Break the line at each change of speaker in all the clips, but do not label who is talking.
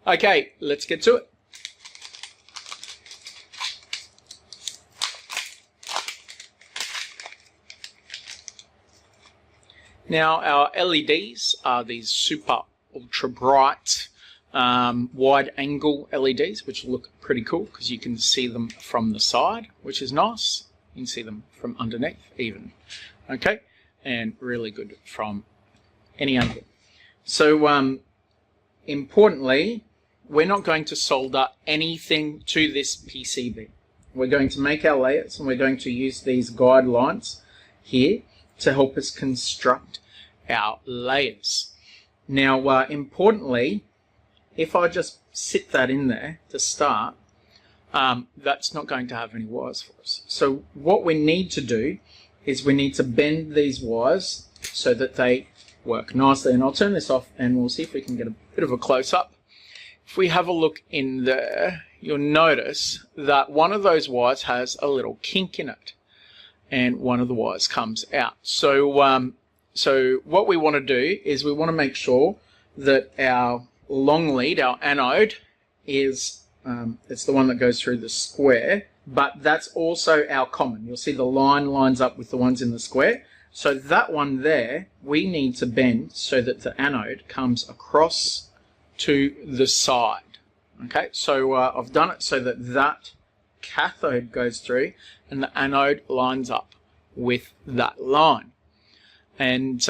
Okay, let's get to it. Now our LEDs are these super ultra bright wide angle LEDs, which look pretty cool because you can see them from the side, which is nice. You can see them from underneath even. Okay, and really good from any angle. So importantly, we're not going to solder anything to this PCB. We're going to make our layers, and we're going to use these guidelines here to help us construct our layers. Now, importantly, if I just sit that in there to start, that's not going to have any wires for us. So what we need to do is we need to bend these wires so that they work nicely. And I'll turn this off and we'll see if we can get a bit of a close-up. If we have a look in there, you'll notice that one of those wires has a little kink in it, and one of the wires comes out. So, so what we want to do is we want to make sure that our long lead, our anode, is it's the one that goes through the square, but that's also our common. You'll see the line lines up with the ones in the square. So that one there, we need to bend so that the anode comes across to the side. Okay, so I've done it so that that cathode goes through and the anode lines up with that line. And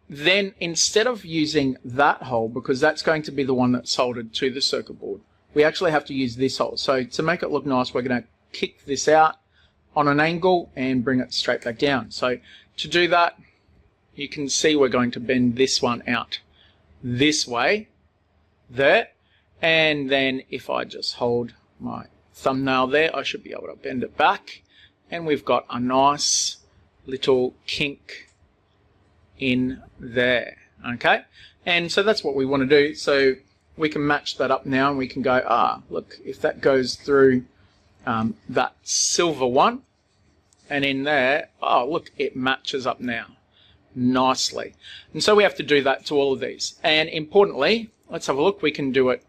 then instead of using that hole, because that's going to be the one that's soldered to the circuit board, we actually have to use this hole. So to make it look nice, we're going to kick this out on an angle and bring it straight back down. So to do that, you can see we're going to bend this one out this way, there, and then if I just hold my thumbnail there, I should be able to bend it back, and we've got a nice little kink in there. Okay, and so that's what we want to do. So we can match that up now, and we can go, look, if that goes through that silver one, and in there, look, it matches up now nicely. And so we have to do that to all of these. And importantly, let's have a look. We can do it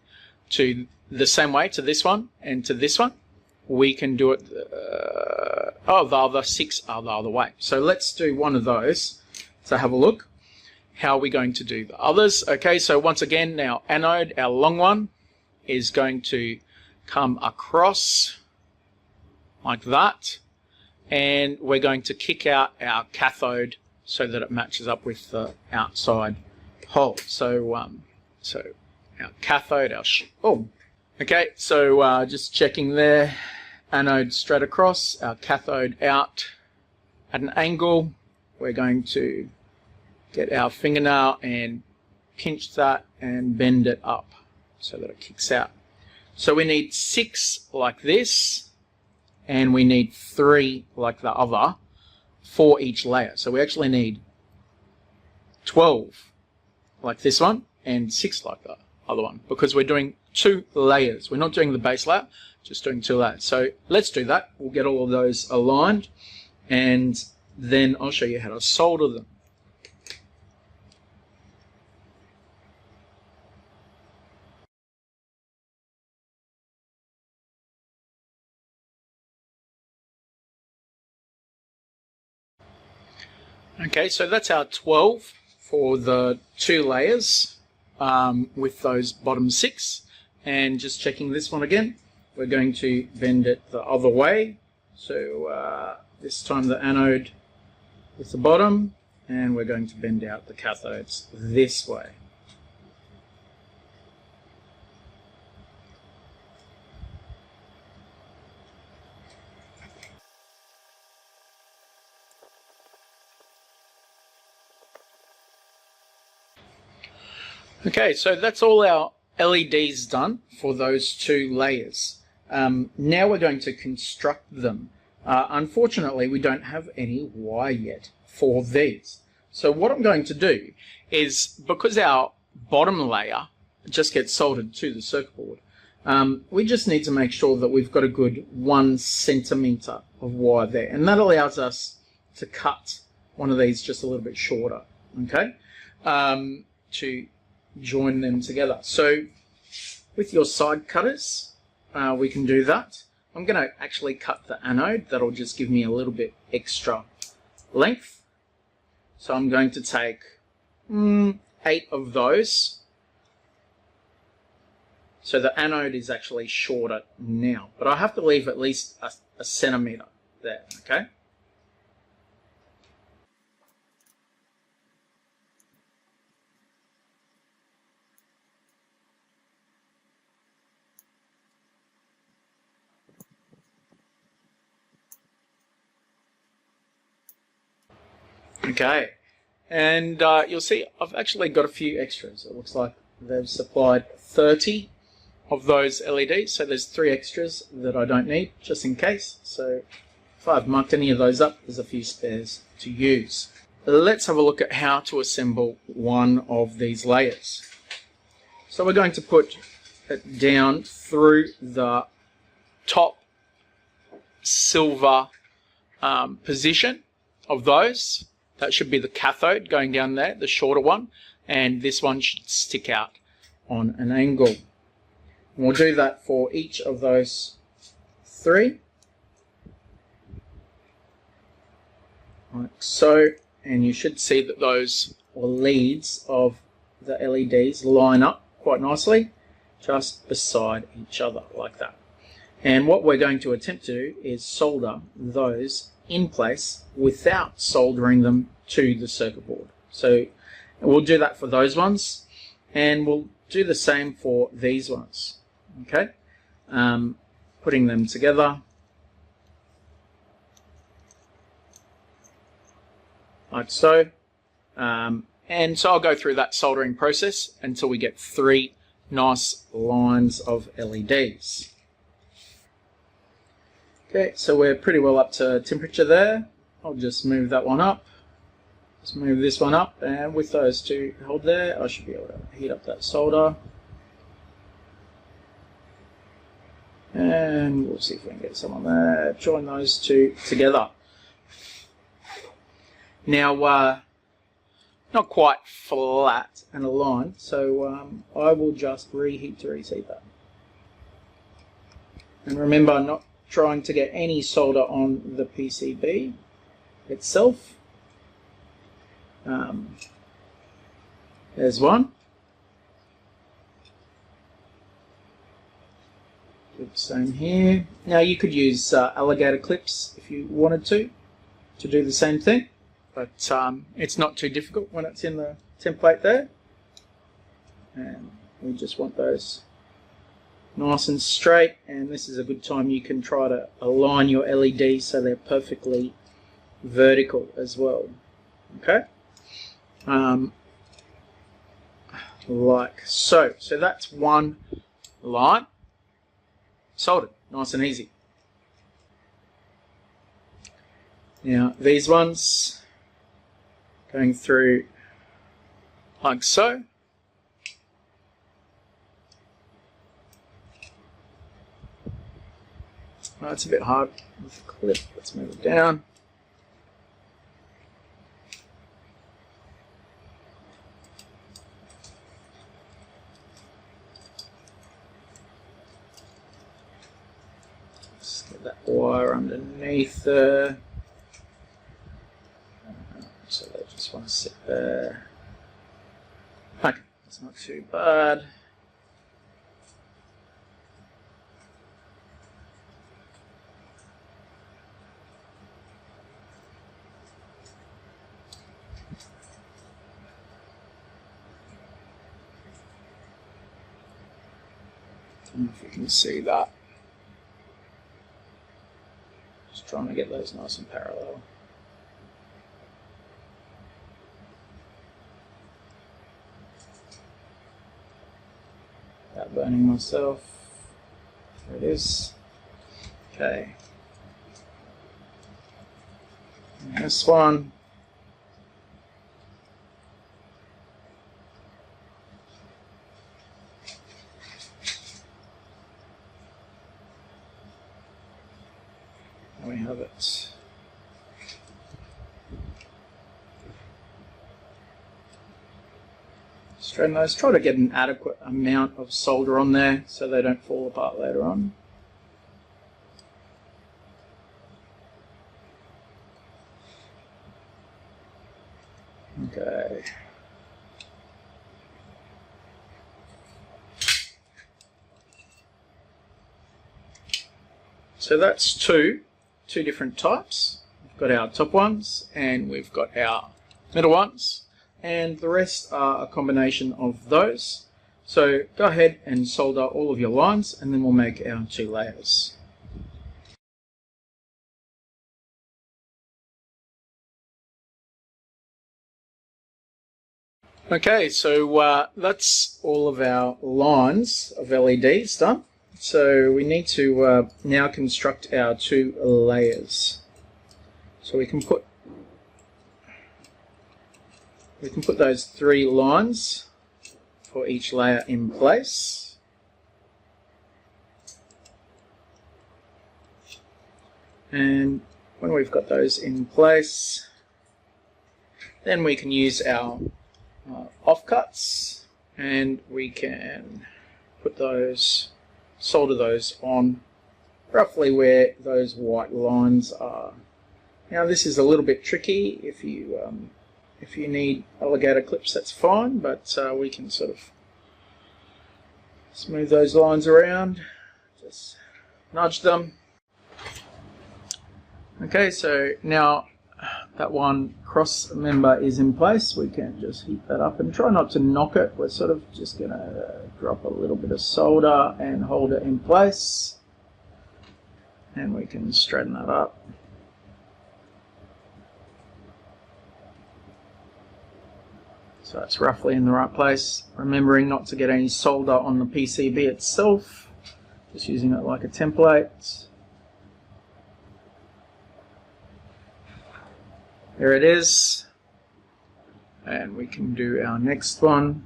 to the same way to this one and to this one. We can do it, the other 6 are the other way. So let's do one of those. So have a look. How are we going to do the others? Okay, so once again, our anode, our long one, is going to come across like that. And we're going to kick out our cathode so that it matches up with the outside hole. So, so our cathode, okay, so just checking there, anode straight across, our cathode out at an angle. We're going to get our fingernail and pinch that and bend it up so that it kicks out. So we need 6 like this, and we need 3 like the other for each layer. So we actually need 12 like this one and 6 like the other one, because we're doing 2 layers. We're not doing the base layer, just doing 2 layers. So let's do that. We'll get all of those aligned, and then I'll show you how to solder them. Okay, so that's our 12 for the 2 layers with those bottom 6. And just checking this one again, we're going to bend it the other way. So this time the anode with the bottom, and we're going to bend out the cathodes this way. Okay, so that's all our LEDs done for those 2 layers. Now we're going to construct them. Unfortunately, we don't have any wire yet for these. So what I'm going to do is, because our bottom layer just gets soldered to the circuit board, we just need to make sure that we've got a good 1 centimeter of wire there. And that allows us to cut one of these just a little bit shorter, okay, to join them together. So with your side cutters, we can do that. I'm going to actually cut the anode. That'll just give me a little bit extra length. So I'm going to take 8 of those. So the anode is actually shorter now, but I have to leave at least a centimeter there, okay? Okay, and you'll see I've actually got a few extras. It looks like they've supplied 30 of those LEDs, so there's 3 extras that I don't need, just in case. So if I've marked any of those up, there's a few spares to use. Let's have a look at how to assemble one of these layers. So we're going to put it down through the top silver position of those. That should be the cathode going down there, the shorter one, and this one should stick out on an angle. And we'll do that for each of those 3, like so, and you should see that those leads of the LEDs line up quite nicely just beside each other like that. And what we're going to attempt to do is solder those in place without soldering them to the circuit board. So we'll do that for those ones, and we'll do the same for these ones. Okay, putting them together like so, and so I'll go through that soldering process until we get 3 nice lines of LEDs. Okay, so we're pretty well up to temperature there. I'll just move that one up. Just move this one up, and with those 2 held there, I should be able to heat up that solder. And we'll see if we can get some on there. Join those 2 together. Now, not quite flat and aligned, so I will just reheat to reseat that. And remember, not trying to get any solder on the PCB itself. There's one. Do the same here. Now you could use alligator clips if you wanted to do the same thing, but it's not too difficult when it's in the template there. And we just want those nice and straight, and this is a good time you can try to align your LEDs so they're perfectly vertical as well. Okay, like so. So that's one line soldered, nice and easy. Now these ones going through like so. Oh, it's a bit hard with the clip. Let's move it down. Just get that wire underneath there. So they just want to sit there. Okay, that's not too bad. I don't know if you can see that. Just trying to get those nice and parallel. Without burning myself. There it is. Okay. And this one. We have it. straighten those. Try to get an adequate amount of solder on there so they don't fall apart later on. Okay. So that's two different types. We've got our top ones and we've got our middle ones, and the rest are a combination of those. So go ahead and solder all of your lines and then we'll make our 2 layers. Okay, so that's all of our lines of LEDs done. So we need to now construct our 2 layers. So we can put those 3 lines for each layer in place. And when we've got those in place, then we can use our offcuts and we can put those, solder those on roughly where those white lines are. Now this is a little bit tricky. If you need alligator clips, that's fine, but we can sort of smooth those lines around, just nudge them. Okay, so now that one cross member is in place, we can just heat that up and try not to knock it. We're sort of just going to drop a little bit of solder and hold it in place, and we can straighten that up. So it's roughly in the right place, remembering not to get any solder on the PCB itself, just using it like a template. There it is, and we can do our next one.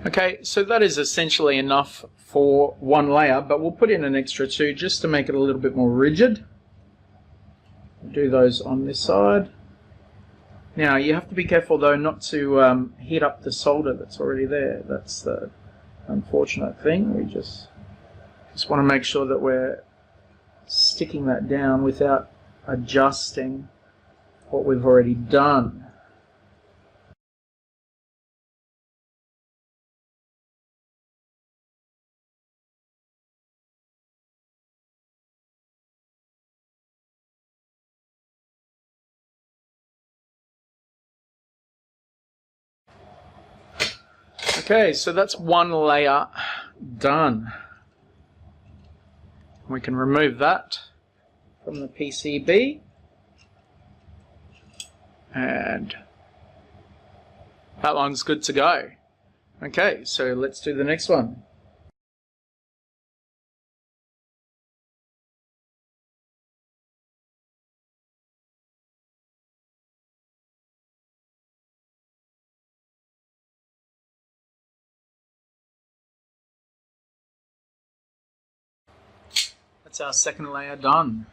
Okay, so that is essentially enough for 1 layer, but we'll put in an extra 2 just to make it a little bit more rigid. Do those on this side. Now you have to be careful though not to heat up the solder that's already there. That's the unfortunate thing. We just want to make sure that we're sticking that down without adjusting what we've already done. Okay, so that's 1 layer done. We can remove that from the PCB, and that one's good to go. Okay, so let's do the next one. That's our second layer done.